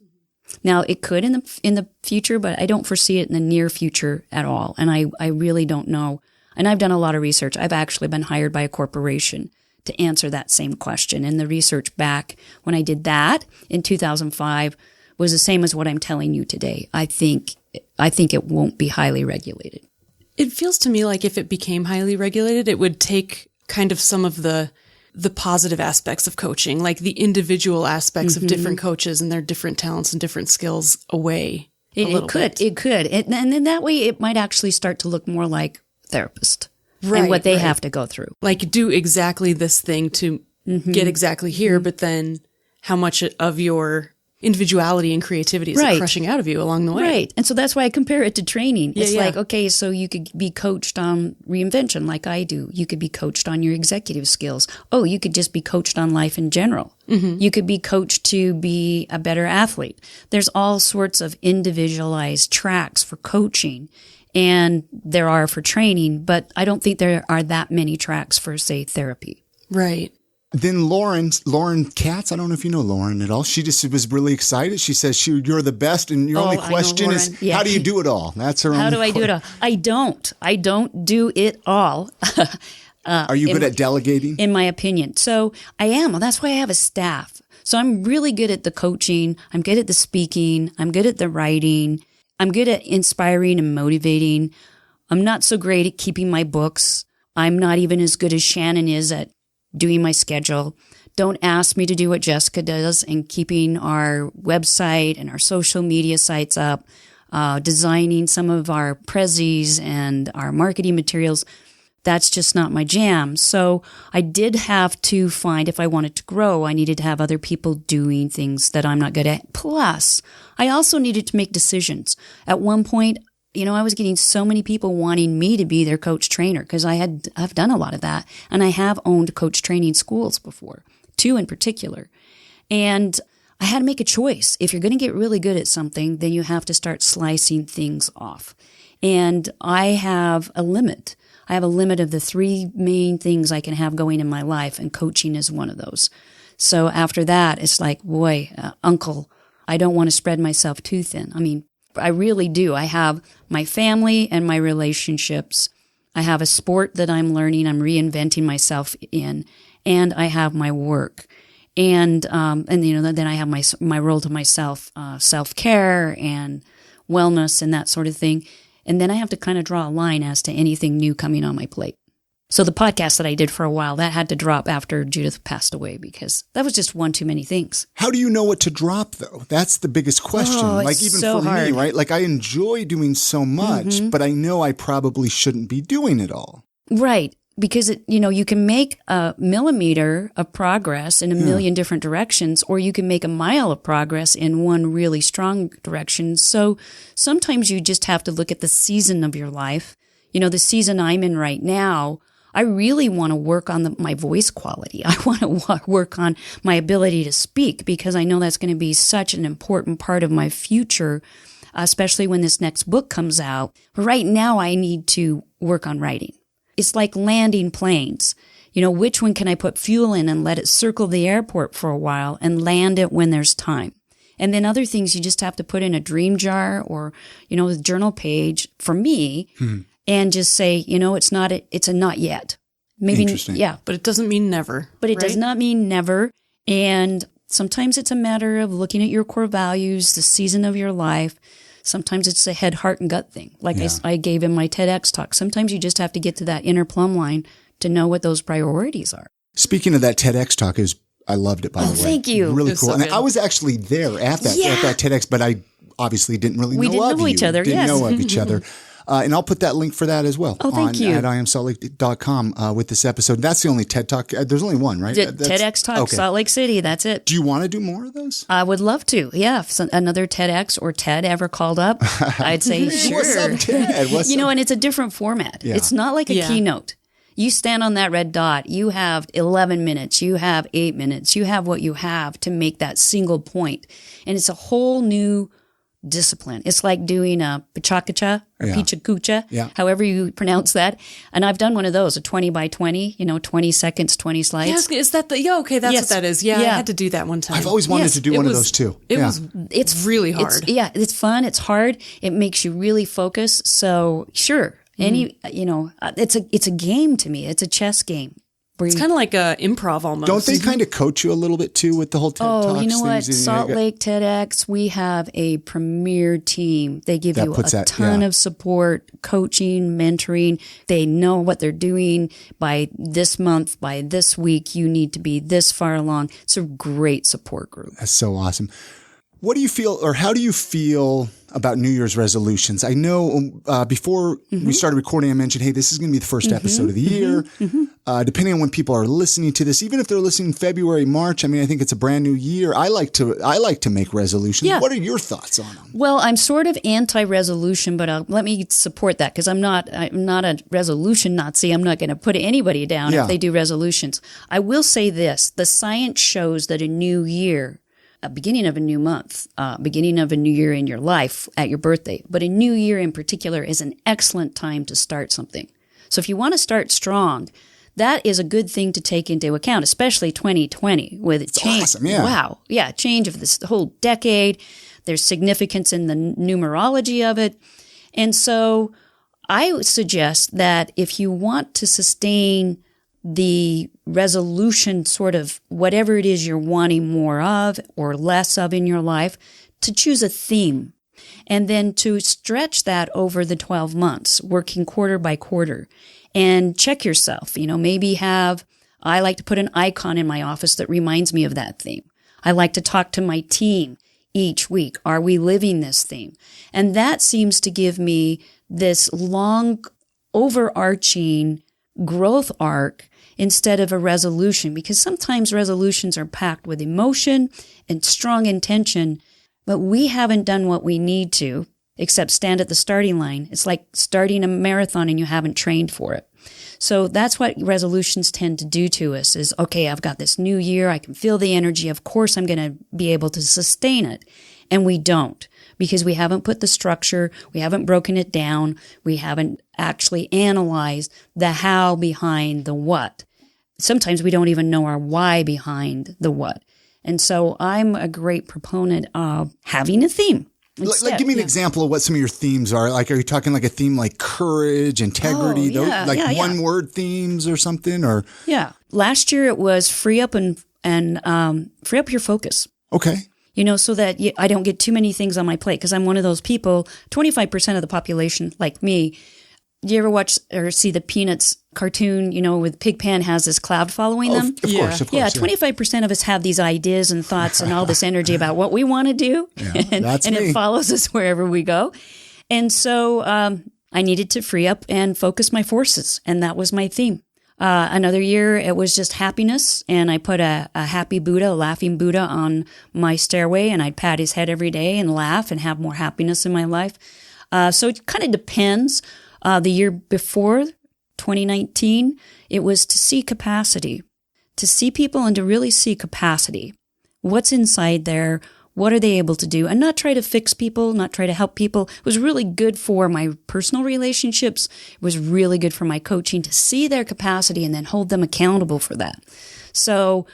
Now, it could in the future, but I don't foresee it in the near future at all. And I really don't know. And I've done a lot of research. I've actually been hired by a corporation to answer that same question. And the research back when I did that in 2005 was the same as what I'm telling you today. I think it won't be highly regulated. It feels to me like if it became highly regulated, it would take kind of some of the positive aspects of coaching, like the individual aspects of different coaches and their different talents and different skills away. It could. And in that way, it might actually start to look more like therapist and what they have to go through. Like do exactly this thing to get exactly here, but then how much of your individuality and creativity is it crushing out of you along the way. Right. And so that's why I compare it to training. It's like, okay, so you could be coached on reinvention like I do. You could be coached on your executive skills. Oh, you could just be coached on life in general. Mm-hmm. You could be coached to be a better athlete. There's all sorts of individualized tracks for coaching, and there are for training, but I don't think there are that many tracks for, say, therapy. Right. Then Lauren Katz, I don't know if you know Lauren at all. She just was really excited. She says, you're the best. And your only question is, how do you do it all? That's her only question. How do I do it all? I don't do it all. Are you good at delegating? In my opinion. So I am. That's why I have a staff. So I'm really good at the coaching. I'm good at the speaking. I'm good at the writing. I'm good at inspiring and motivating. I'm not so great at keeping my books. I'm not even as good as Shannon is at doing my schedule. Don't ask me to do what Jessica does and keeping our website and our social media sites up, designing some of our prezzies and our marketing materials. That's just not my jam. So I did have to find, if I wanted to grow, I needed to have other people doing things that I'm not good at. Plus, I also needed to make decisions. At one point, I was getting so many people wanting me to be their coach trainer because I've done a lot of that. And I have owned coach training schools before, 2 in particular. And I had to make a choice. If you're going to get really good at something, then you have to start slicing things off. And I have a limit. I have a limit of the 3 main things I can have going in my life, and coaching is one of those. So after that, it's like, boy, uncle, I don't want to spread myself too thin. I mean, I really do. I have my family and my relationships. I have a sport that I'm learning, I'm reinventing myself in, and I have my work. And then I have my role to myself, self-care and wellness and that sort of thing. And then I have to kind of draw a line as to anything new coming on my plate. So the podcast that I did for a while, that had to drop after Judith passed away because that was just one too many things. How do you know what to drop, though? That's the biggest question. It's even so for hard. me, right? Like, I enjoy doing so much, but I know I probably shouldn't be doing it all. Right. Because, you can make a millimeter of progress in a million different directions, or you can make a mile of progress in one really strong direction. So sometimes you just have to look at the season of your life. The season I'm in right now, I really want to work on my voice quality. I want to work on my ability to speak because I know that's going to be such an important part of my future, especially when this next book comes out. But right now I need to work on writing. It's like landing planes. Which one can I put fuel in and let it circle the airport for a while and land it when there's time? And then other things you just have to put in a dream jar or, a journal page for me and just say, it's a not yet. Maybe, Interesting. Yeah. But it doesn't mean never. But it right? does not mean never. And sometimes it's a matter of looking at your core values, the season of your life. Sometimes it's a head, heart, and gut thing. Like I gave in my TEDx talk. Sometimes you just have to get to that inner plumb line to know what those priorities are. Speaking of that TEDx talk, I loved it, by the way. Thank you. Really cool. So and good. I was actually there at that TEDx, but I obviously didn't really know of you. We didn't know each other, Didn't yes. know of each other. And I'll put that link for that as well. Oh, thank you. At iamsaltlake.com with this episode. That's the only TED Talk. There's only one, right? TEDx Talk, okay. Salt Lake City. That's it. Do you want to do more of those? I would love to. Yeah. If another TEDx or TED ever called up, I'd say sure. What's up, Ted? And it's a different format. Yeah. It's not like a keynote. You stand on that red dot. You have 11 minutes. You have 8 minutes. You have what you have to make that single point. And it's a whole new discipline. It's like doing a pichakucha or pichakucha, however you pronounce that. And I've done one of those, a 20 by 20, 20 seconds, 20 slides. Yes, is that okay, that's Yes. what that is. Yeah, I had to do that one time. I've always wanted to do one of those too. It's really hard. It's fun. It's hard. It makes you really focus. So sure. It's a game to me. It's a chess game. It's kind of like improv almost. Don't they kind of coach you a little bit too with the whole TED Talks? Oh, you know what? things? Salt Lake TEDx, we have a premier team. They give you a ton of support, coaching, mentoring. They know what they're doing. By this month, by this week, you need to be this far along. It's a great support group. That's so awesome. What do you feel, or how do you feel about New Year's resolutions? I know before we started recording, I mentioned, hey, this is going to be the first episode of the year. Depending on when people are listening to this, even if they're listening February, March, I think it's a brand new year. I like to make resolutions. Yeah. What are your thoughts on them? Well, I'm sort of anti-resolution, but let me support that because I'm not a resolution Nazi. I'm not going to put anybody down if they do resolutions. I will say this: the science shows that a new year, a beginning of a new month, beginning of a new year in your life at your birthday, but a new year in particular is an excellent time to start something. So if you want to start strong, that is a good thing to take into account, especially 2020 with It's change. awesome, yeah. Wow. Yeah. Change of this whole decade. There's significance in the numerology of it. And so I would suggest that if you want to sustain the resolution, sort of whatever it is you're wanting more of or less of in your life, to choose a theme and then to stretch that over the 12 months, working quarter by quarter, and check yourself. Maybe I like to put an icon in my office that reminds me of that theme. I like to talk to my team each week. Are we living this theme? And that seems to give me this long, overarching growth arc instead of a resolution, because sometimes resolutions are packed with emotion and strong intention, but we haven't done what we need to except stand at the starting line. It's like starting a marathon and you haven't trained for it. So that's what resolutions tend to do to us is, okay, I've got this new year. I can feel the energy. Of course, I'm going to be able to sustain it. And we don't, because we haven't put the structure. We haven't broken it down. We haven't actually analyzed the how behind the what. Sometimes we don't even know our why behind the what. And so I'm a great proponent of having a theme. Like, give me an example of what some of your themes are. Like, are you talking like a theme like courage, integrity, one word themes or something? Or last year it was free up and free up your focus. Okay. So that I don't get too many things on my plate, because I'm one of those people. 25% of the population, like me. Do you ever watch or see the Peanuts cartoon, with Pigpen has this cloud following them? Of course. Yeah, 25% of us have these ideas and thoughts and all this energy about what we want to do. Yeah, and me. It follows us wherever we go. And so I needed to free up and focus my forces. And that was my theme. Another year, it was just happiness. And I put a happy Buddha, a laughing Buddha on my stairway. And I'd pat his head every day and laugh and have more happiness in my life. So it kind of depends. The year before, 2019, it was to see capacity, to see people and to really see capacity. What's inside there? What are they able to do? And not try to fix people, not try to help people. It was really good for my personal relationships. It was really good for my coaching to see their capacity and then hold them accountable for that. So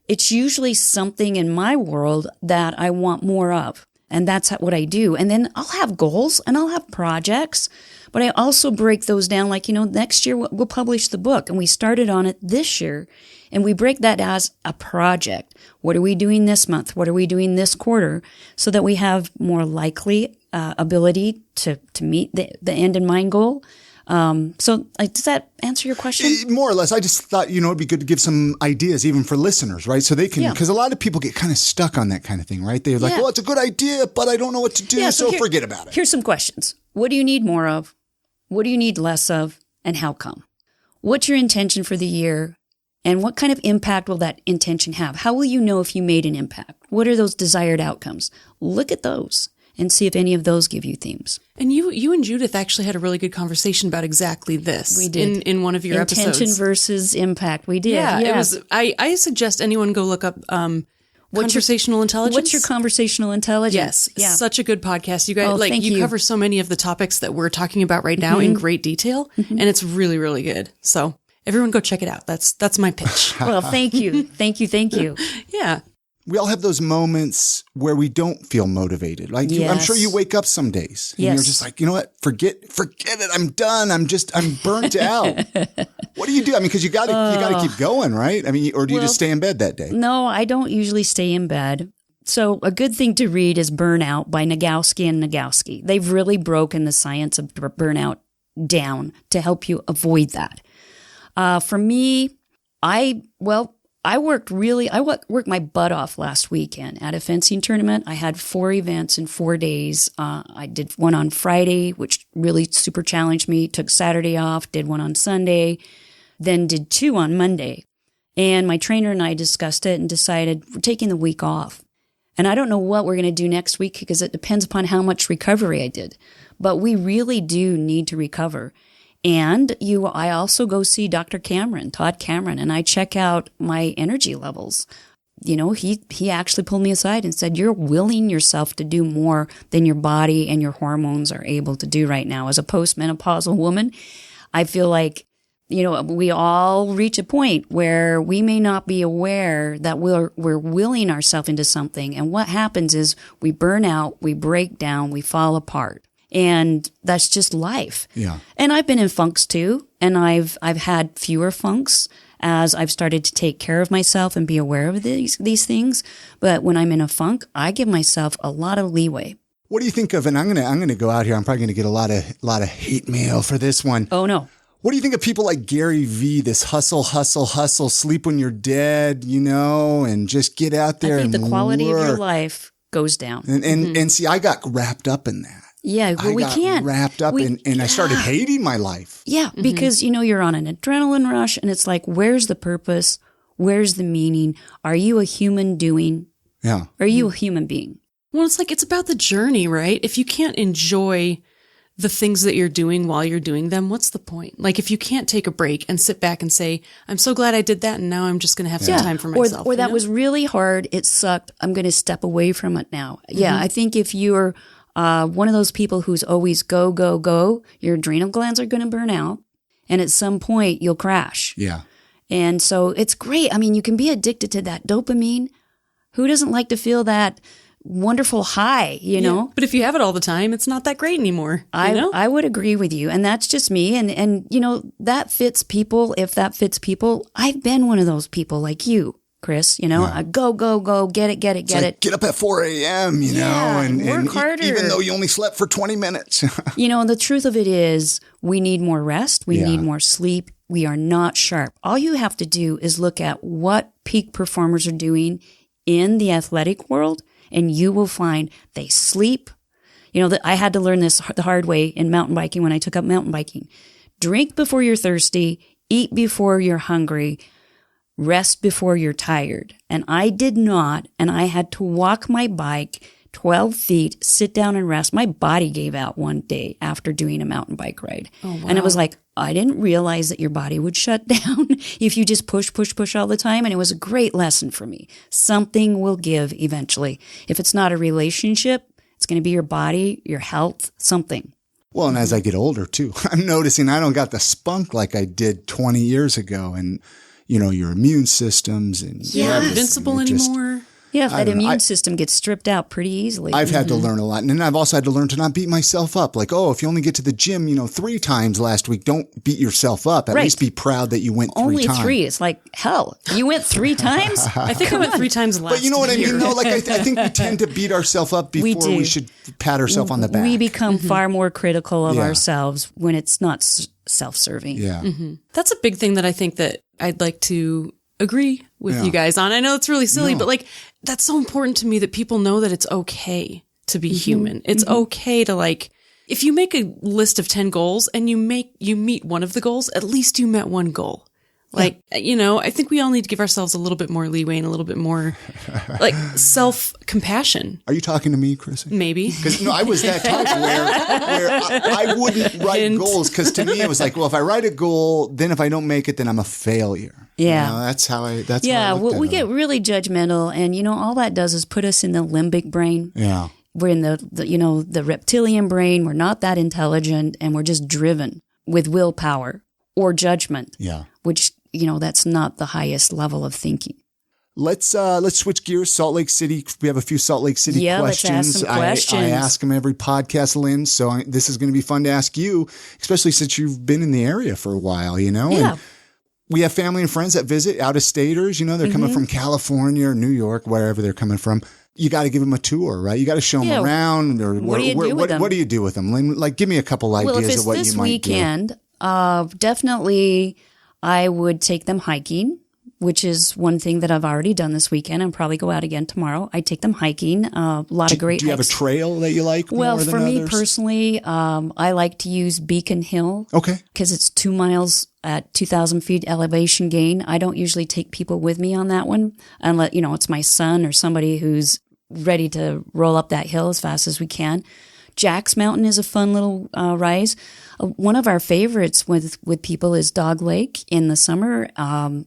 it's usually something in my world that I want more of. And that's what I do. And then I'll have goals and I'll have projects, but I also break those down like, next year we'll publish the book, and we started on it this year, and we break that as a project. What are we doing this month? What are we doing this quarter? So that we have more likely ability to meet the end in mind goal. So does that answer your question? More or less. I just thought, it'd be good to give some ideas even for listeners, right? So they can, because a lot of people get kind of stuck on that kind of thing, right? They're like, well, it's a good idea, but I don't know what to do. So forget about it. Here's some questions. What do you need more of? What do you need less of? And how come? What's your intention for the year? And what kind of impact will that intention have? How will you know if you made an impact? What are those desired outcomes? Look at those and see if any of those give you themes. And you and Judith actually had a really good conversation about exactly this. We did. In one of your Intention episodes. versus impact. We did. Yeah. It was. I suggest anyone go look up conversational intelligence. What's your conversational intelligence? Yes. Yeah. Such a good podcast. You guys you cover so many of the topics that we're talking about right now in great detail. And it's really, really good. So everyone go check it out. That's my pitch. Well, thank you. Thank you. Yeah. We all have those moments where we don't feel motivated. Like I'm sure you wake up some days and you're just like, you know what? Forget it. I'm done. I'm burnt out. What do you do? I mean, because you got to keep going, right? I mean, or do you just stay in bed that day? No, I don't usually stay in bed. So a good thing to read is Burnout by Nagoski and Nagoski. They've really broken the science of burnout down to help you avoid that. For me, I worked my butt off last weekend at a fencing tournament. I had 4 events in 4 days. I did one on Friday, which really super challenged me. Took Saturday off, did one on Sunday, then did 2 on Monday. And my trainer and I discussed it and decided we're taking the week off. And I don't know what we're going to do next week because it depends upon how much recovery I did. But we really do need to recover. And I also go see Todd Cameron, and I check out my energy levels. He actually pulled me aside and said, you're willing yourself to do more than your body and your hormones are able to do right now. As a postmenopausal woman, I feel like, we all reach a point where we may not be aware that we're willing ourselves into something. And what happens is we burn out, we break down, we fall apart. And that's just life. Yeah. And I've been in funks too. And I've had fewer funks as I've started to take care of myself and be aware of these things. But when I'm in a funk, I give myself a lot of leeway. What do you think of, and I'm gonna go out here, I'm probably gonna get a lot of hate mail for this one. Oh no. What do you think of people like Gary Vee, this hustle, sleep when you're dead, and just get out there and I think the quality work. of your life goes down. And see, I got wrapped up in that. Yeah, well, we can't. Wrapped up and I started hating my life. Yeah, because, you're on an adrenaline rush and it's like, where's the purpose? Where's the meaning? Are you a human doing? Yeah. Are you a human being? Well, it's like, it's about the journey, right? If you can't enjoy the things that you're doing while you're doing them, what's the point? Like, if you can't take a break and sit back and say, I'm so glad I did that, and now I'm just going to have some time for myself. Or that was really hard. It sucked. I'm going to step away from it now. Yeah, I think if you're one of those people who's always go, go, go, your adrenal glands are going to burn out. And at some point, you'll crash. Yeah. And so it's great. I mean, you can be addicted to that dopamine. Who doesn't like to feel that wonderful high, know? But if you have it all the time, it's not that great anymore. I would agree with you. And that's just me. And that fits people. If that fits people, I've been one of those people like you, Chris, I go, go, go, get it. Get up at 4 a.m., and work harder. Even though you only slept for 20 minutes. The truth of it is we need more rest. We need more sleep. We are not sharp. All you have to do is look at what peak performers are doing in the athletic world, and you will find they sleep. I had to learn this the hard way in mountain biking when I took up mountain biking. Drink before you're thirsty, eat before you're hungry, rest before you're tired. And I did not, and I had to walk my bike 12 feet, sit down and rest. My body gave out one day after doing a mountain bike ride. Oh, wow. And it was like, I didn't realize that your body would shut down if you just push all the time. And it was a great lesson for me. Something will give eventually. If it's not a relationship, it's going to be your body, your health, something. Well, and as I get older too, I'm noticing I don't got the spunk like I did 20 years ago. And, your immune systems and not invincible anymore. Yeah, that immune system gets stripped out pretty easily. I've had to learn a lot. And then I've also had to learn to not beat myself up. Like, if you only get to the gym, 3 times last week, don't beat yourself up. At least be proud that you went 3 times. Only 3. It's like, hell, you went 3 times? I think I went 3 times last year. But you know what I mean, though? Like, I think we tend to beat ourselves up before we should pat ourselves on the back. We become far more critical of ourselves when it's not self-serving. Yeah. Mm-hmm. That's a big thing that I think that I'd like to agree with you guys on. I know it's really silly, but like, that's so important to me that people know that it's okay to be human. It's okay to like, if you make a list of 10 goals and you meet one of the goals, at least you met one goal. Like, I think we all need to give ourselves a little bit more leeway and a little bit more like self-compassion. Are you talking to me, Chris? Maybe. Because I was that type where I wouldn't write goals, because to me it was like, well, if I write a goal, then if I don't make it, then I'm a failure. Yeah. That's how I looked well, we at get it. really judgmental, and all that does is put us in the limbic brain. Yeah. We're in the reptilian brain. We're not that intelligent, and we're just driven with willpower or judgment. Yeah. Which, that's not the highest level of thinking. Let's switch gears. Salt Lake City. We have a few Salt Lake City questions. Let's ask some questions. I ask them every podcast, Lyn. So this is going to be fun to ask you, especially since you've been in the area for a while, Yeah. And we have family and friends that visit, out-of-staters. They're coming from California or New York, wherever they're coming from. You got to give them a tour, right? You got to show them around. Or what do you do with them? What do you do with them? Like, give me a couple ideas of what you might do. Well, if it's this weekend, definitely I would take them hiking, which is one thing that I've already done this weekend and probably go out again tomorrow. I take them hiking, a lot of great hikes. Do you have a trail that you like more than for me others? personally, I like to use Beacon Hill. Okay. Because it's 2 miles at 2,000 feet elevation gain. I don't usually take people with me on that one unless, it's my son or somebody who's ready to roll up that hill as fast as we can. Jack's Mountain is a fun little rise. One of our favorites with people is Dog Lake in the summer,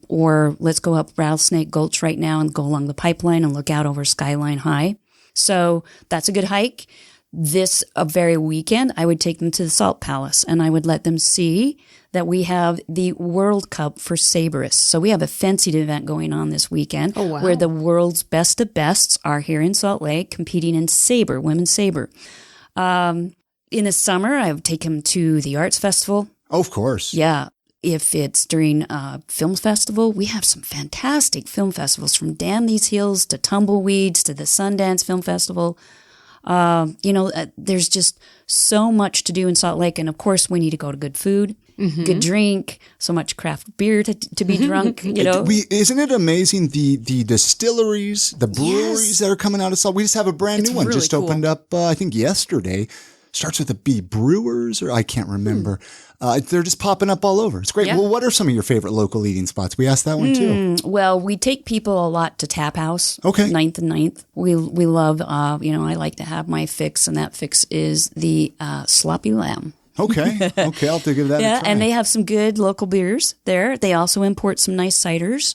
or let's go up Rattlesnake Gulch right now and go along the pipeline and look out over Skyline High. So that's a good hike. This very weekend, I would take them to the Salt Palace and I would let them see that we have the World Cup for saberists. So we have a fencing event going on this weekend where the world's best of bests are here in Salt Lake competing in saber, women's saber. In the summer, I would take them to the arts festival. Oh, of course. Yeah. If it's during a film festival, we have some fantastic film festivals, from Damn These Hills to Tumbleweeds to the Sundance Film Festival. There's just so much to do in Salt Lake. And of course, we need to go to good food, good drink, so much craft beer to be drunk, Isn't it amazing the distilleries, the breweries that are coming out of Salt? We just have a brand new one really just cool. opened up, I think yesterday. Starts with a B, Brewers, or I can't remember. They're just popping up all over. It's great. Yeah. Well, what are some of your favorite local eating spots? We asked that one too. Well, we take people a lot to Tap House. Okay. 9th and 9th. We love, I like to have my fix, and that fix is the sloppy lamb. Okay. I'll have to give that a try. And they have some good local beers there. They also import some nice ciders.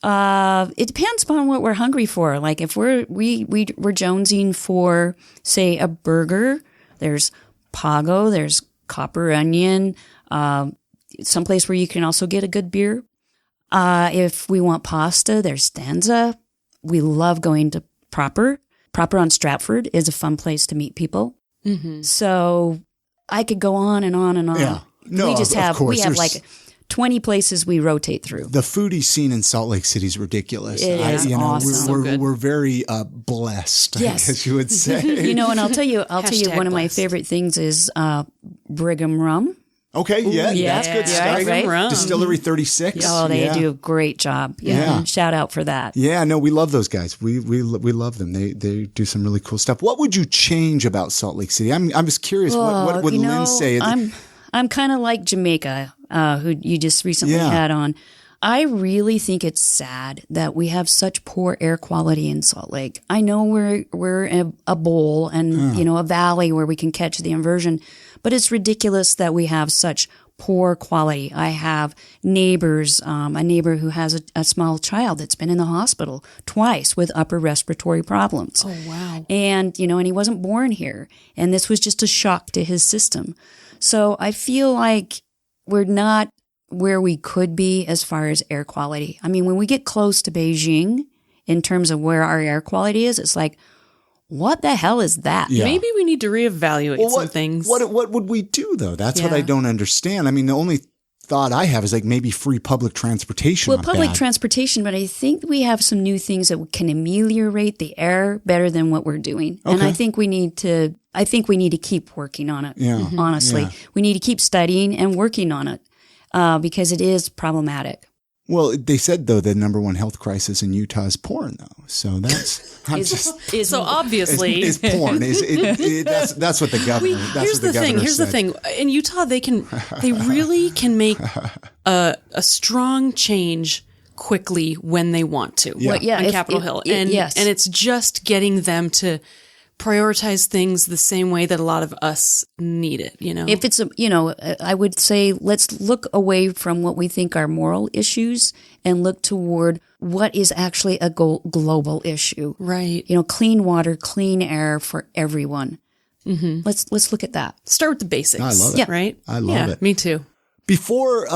It depends upon what we're hungry for. Like if we're jonesing for, say, a burger, there's Pago, there's Copper Onion, someplace where you can also get a good beer. If we want pasta, there's Stanza. We love going to Proper. Proper on Stratford is a fun place to meet people. Mm-hmm. So I could go on and on and on. Yeah. No, of course. We have like 20 places we rotate through. The foodie scene in Salt Lake City is ridiculous. It is awesome. We're very blessed, yes. I guess you would say. And I'll tell you, one of my blessed. favorite things is Brigham Rum. Okay, that's good stuff. Right. Distillery 36. Oh, they do a great job. Yeah. Shout out for that. Yeah, no, we love those guys. We love them. They do some really cool stuff. What would you change about Salt Lake City? I'm just curious. What would Lyn say? I'm kind of like Jamaica, who you just recently had on. I really think it's sad that we have such poor air quality in Salt Lake. I know we're in a bowl and a valley where we can catch the inversion, but it's ridiculous that we have such poor quality. I have neighbors, a neighbor who has a small child that's been in the hospital twice with upper respiratory problems. Oh, wow. And he wasn't born here. And this was just a shock to his system. So I feel like we're not where we could be as far as air quality. I mean, when we get close to Beijing in terms of where our air quality is, it's like, what the hell is that? Yeah. Maybe we need to reevaluate some things. What would we do, though? That's what I don't understand. I mean, the only thought I have is like maybe free public transportation. Well, public transportation, but I think we have some new things that can ameliorate the air better than what we're doing. Okay. And I think we need to keep working on it. Yeah. Honestly, we need to keep studying and working on it because it is problematic. Well, they said, though, the number one health crisis in Utah is porn, though. So that's so obviously it's porn. That's what the governor. Here's the thing. In Utah, they really can make a strong change quickly when they want to. Yeah. On Capitol Hill, and it's just getting them to prioritize things the same way that a lot of us need it, If it's I would say let's look away from what we think are moral issues and look toward what is actually a global issue. Right. Clean water, clean air for everyone. Mm-hmm. Let's look at that. Start with the basics. I love it. Yeah. Right? I love it. Me too. Before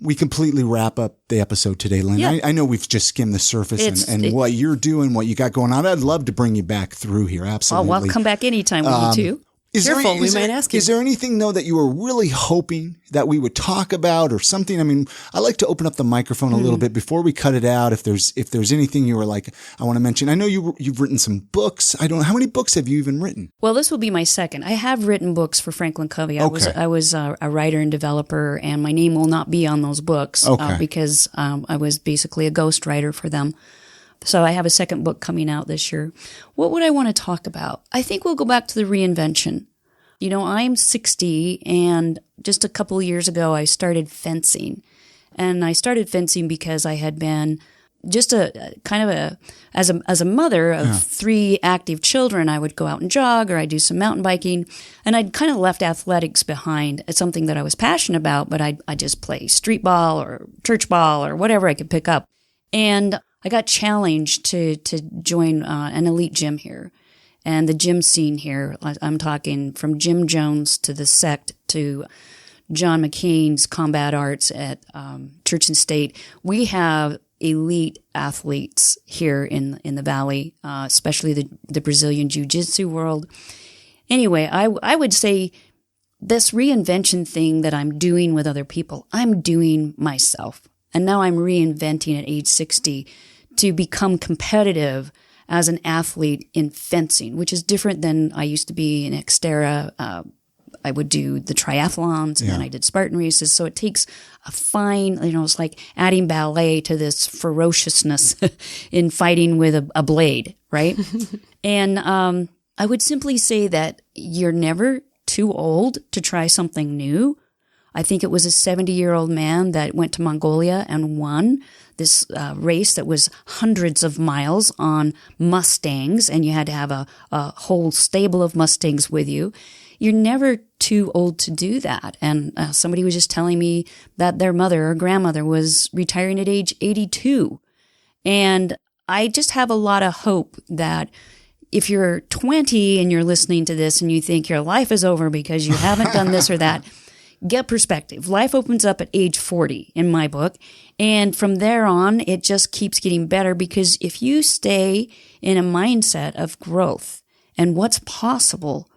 we completely wrap up the episode today, Lyn. Yeah. I know we've just skimmed the surface and what you're doing, what you got going on. I'd love to bring you back through here. Absolutely. Oh, well, come back anytime with you too. Careful, we might ask you. Is there anything, though, that you were really hoping that we would talk about or something? I mean, I like to open up the microphone a little bit before we cut it out. If there's anything you were like, I want to mention. I know you've written some books. I don't know. How many books have you even written? Well, this will be my second. I have written books for Franklin Covey. I was a writer and developer, and my name will not be on those books because I was basically a ghostwriter for them. So I have a second book coming out this year. What would I want to talk about? I think we'll go back to the reinvention. I'm 60, and just a couple of years ago, I started fencing. And I started fencing because I had been just as a mother of 3 active children, I would go out and jog or I'd do some mountain biking. And I'd kind of left athletics behind. It's something that I was passionate about, but I just play street ball or church ball or whatever I could pick up. And I got challenged to join an elite gym here. And the gym scene here, I'm talking from Jim Jones to the Sect to John McCain's Combat Arts at Church and State. We have elite athletes here in the Valley, especially the Brazilian Jiu-Jitsu world. Anyway, I would say this reinvention thing that I'm doing with other people, I'm doing myself. And now I'm reinventing at age 60 to become competitive as an athlete in fencing, which is different than I used to be in Xterra. I would do the triathlons and then I did Spartan races. So it takes a fine, it's like adding ballet to this ferociousness in fighting with a blade, right? And I would simply say that you're never too old to try something new. I think it was a 70-year-old man that went to Mongolia and won this race that was hundreds of miles on Mustangs, and you had to have a whole stable of Mustangs with you. You're never too old to do that. And somebody was just telling me that their mother or grandmother was retiring at age 82. And I just have a lot of hope that if you're 20 and you're listening to this and you think your life is over because you haven't done this or that, get perspective. Life opens up at age 40 in my book. And from there on, it just keeps getting better because if you stay in a mindset of growth and what's possible,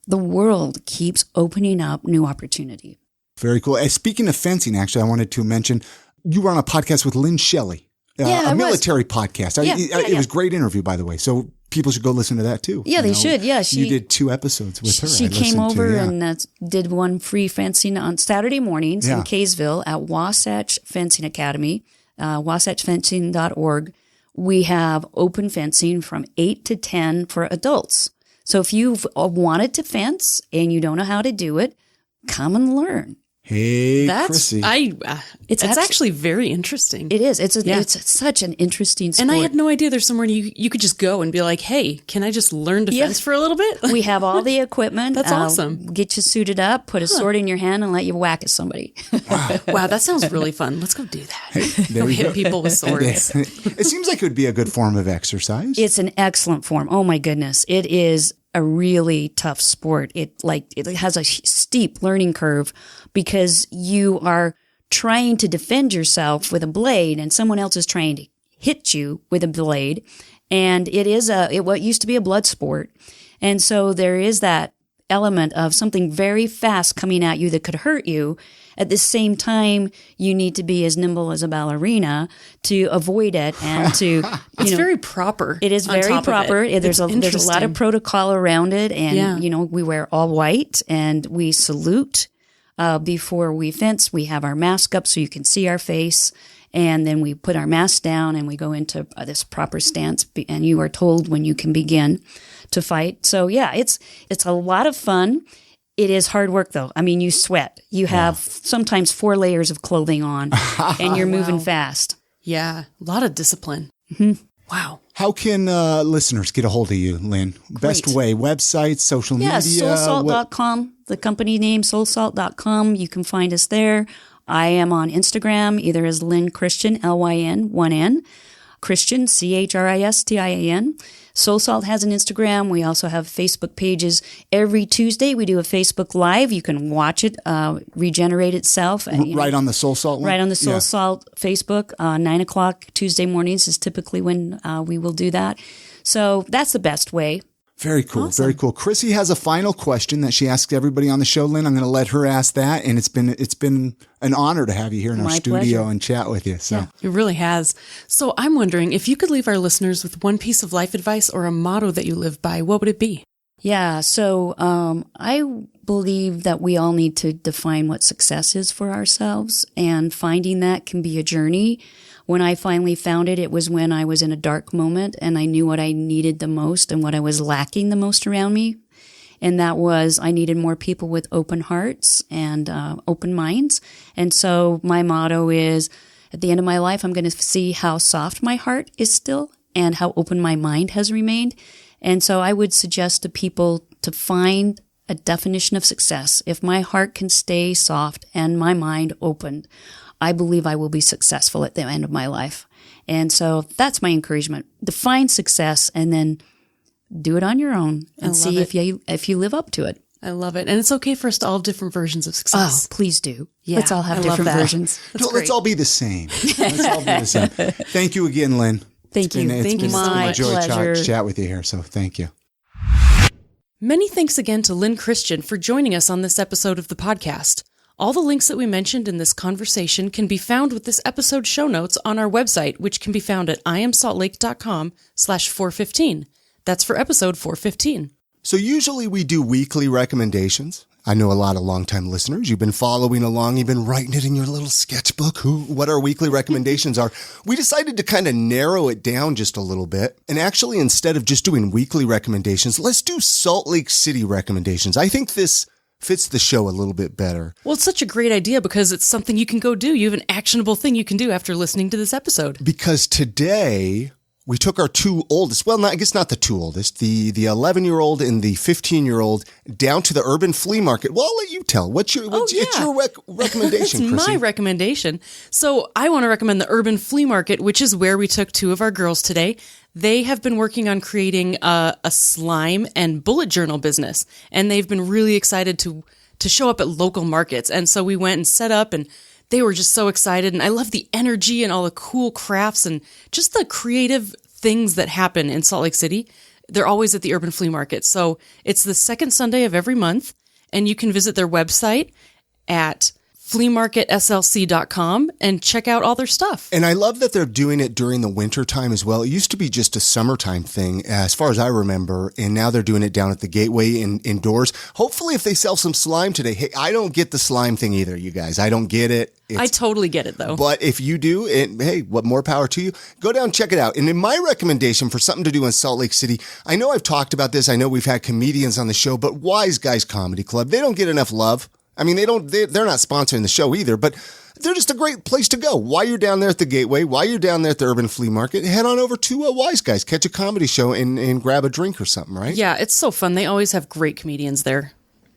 the world keeps opening up new opportunity. Very cool. Speaking of fencing, actually, I wanted to mention you were on a podcast with Lynn Shelley, a military podcast. It was a great interview, by the way. So people should go listen to that too. Yeah, they should. Yeah, you did 2 episodes with her. She came over and did one free fencing on Saturday mornings in Kaysville at Wasatch Fencing Academy, wasatchfencing.org. We have open fencing from 8 to 10 for adults. So if you've wanted to fence and you don't know how to do it, come and learn. Hey, Chrissy. It's actually very interesting. It is. It's such an interesting sport. And I had no idea there's somewhere you could just go and be like, hey, can I just learn to fence for a little bit? We have all the equipment. That's awesome. Get you suited up, put a sword in your hand, and let you whack at somebody. Wow, that sounds really fun. Let's go do that. Hey, hit people with swords. It seems like it would be a good form of exercise. It's an excellent form. Oh, my goodness. It is a really tough sport. It has a steep learning curve because you are trying to defend yourself with a blade and someone else is trying to hit you with a blade. And it is what used to be a blood sport. And so there is that element of something very fast coming at you that could hurt you. At the same time, you need to be as nimble as a ballerina to avoid it and to, it's very proper. It is very proper. There's a lot of protocol around it. And, we wear all white and we salute before we fence. We have our mask up so you can see our face. And then we put our mask down and we go into this proper stance. And you are told when you can begin to fight. So yeah, it's a lot of fun. It is hard work though. I mean, you sweat. You have sometimes 4 layers of clothing on and you're moving fast. Yeah. A lot of discipline. Mm-hmm. Wow. How can listeners get a hold of you, Lynn? Best way, websites, social media? SoulSalt.com, the company name, SoulSalt.com. You can find us there. I am on Instagram, either as Lyn Christian, Lyn, 1N, Christian, Christian. SoulSalt has an Instagram. We also have Facebook pages. Every Tuesday, we do a Facebook Live. You can watch it regenerate itself. Right on the SoulSalt one? Right on the SoulSalt Facebook. 9 o'clock Tuesday mornings is typically when we will do that. So that's the best way. Very cool. Awesome. Very cool. Chrissy has a final question that she asks everybody on the show, Lynn. I'm going to let her ask that. And it's been an honor to have you here in our studio and chat with you. So yeah, it really has. So I'm wondering if you could leave our listeners with one piece of life advice or a motto that you live by, what would it be? Yeah. So, I believe that we all need to define what success is for ourselves, and finding that can be a journey. When I finally found it, it was when I was in a dark moment and I knew what I needed the most and what I was lacking the most around me. And that was, I needed more people with open hearts and open minds. And so my motto is, at the end of my life, I'm going to see how soft my heart is still and how open my mind has remained. And so I would suggest to people to find a definition of success. If my heart can stay soft and my mind open, I believe I will be successful at the end of my life. And so that's my encouragement. Define success and then do it on your own and see if you live up to it. I love it. And it's okay for us to all have different versions of success. Oh, please do. Yeah, let's all have different versions. Let's all be the same. Let's all be the same. Thank you again, Lynn. Thank you. It's been my a joy pleasure. to chat with you here. So thank you. Many thanks again to Lyn Christian for joining us on this episode of the podcast. All the links that we mentioned in this conversation can be found with this episode's show notes on our website, which can be found at iamsaltlake.com/415. That's for episode 415. So usually we do weekly recommendations. I know a lot of longtime listeners. You've been following along. You've been writing it in your little sketchbook. What our weekly recommendations are. We decided to kind of narrow it down just a little bit. And actually, instead of just doing weekly recommendations, let's do Salt Lake City recommendations. I think this fits the show a little bit better. Well, it's such a great idea because it's something you can go do. You have an actionable thing you can do after listening to this episode. Because today we took our two oldest, well, I guess not the two oldest, the 11-year-old and the 15-year-old down to the urban flea market. Well, I'll let you tell. It's your recommendation, It's Chrissy. my recommendation. So I want to recommend the urban flea market, which is where we took two of our girls today. They have been working on creating a slime and bullet journal business, and they've been really excited to show up at local markets. And so we went and set up, and they were just so excited. And I love the energy and all the cool crafts and just the creative things that happen in Salt Lake City. They're always at the urban flea market. So it's the second Sunday of every month, and you can visit their website at fleamarketslc.com and check out all their stuff. And I love that they're doing it during the winter time as well. It used to be just a summertime thing, as far as I remember, and now they're doing it down at the Gateway indoors. Hopefully, if they sell some slime today, hey, I don't get the slime thing either, you guys. I don't get it. I totally get it, though. But if you do, hey, what more power to you? Go down and check it out. And in my recommendation for something to do in Salt Lake City, I know I've talked about this. I know we've had comedians on the show, but Wise Guys Comedy Club, they don't get enough love. I mean, they're not sponsoring the show either, but they're just a great place to go. While you're down there at the Gateway, while you're down there at the Urban Flea Market, head on over to Wise Guys, catch a comedy show and grab a drink or something, right? Yeah, it's so fun. They always have great comedians there.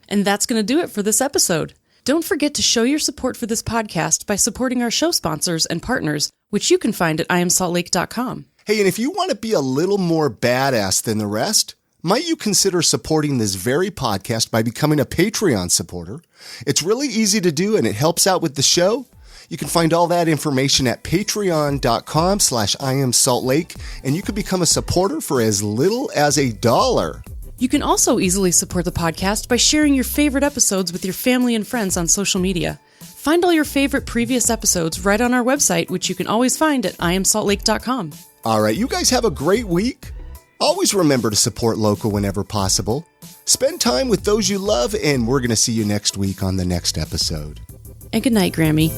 And that's going to do it for this episode. Don't forget to show your support for this podcast by supporting our show sponsors and partners, which you can find at iamsaltlake.com. Hey, and if you want to be a little more badass than the rest, might you consider supporting this very podcast by becoming a Patreon supporter? It's really easy to do, and it helps out with the show. You can find all that information at patreon.com/IamSaltLake, and you can become a supporter for as little as $1. You can also easily support the podcast by sharing your favorite episodes with your family and friends on social media. Find all your favorite previous episodes right on our website, which you can always find at iamsaltlake.com. All right, you guys have a great week. Always remember to support local whenever possible. Spend time with those you love, and we're going to see you next week on the next episode. And good night, Grammy.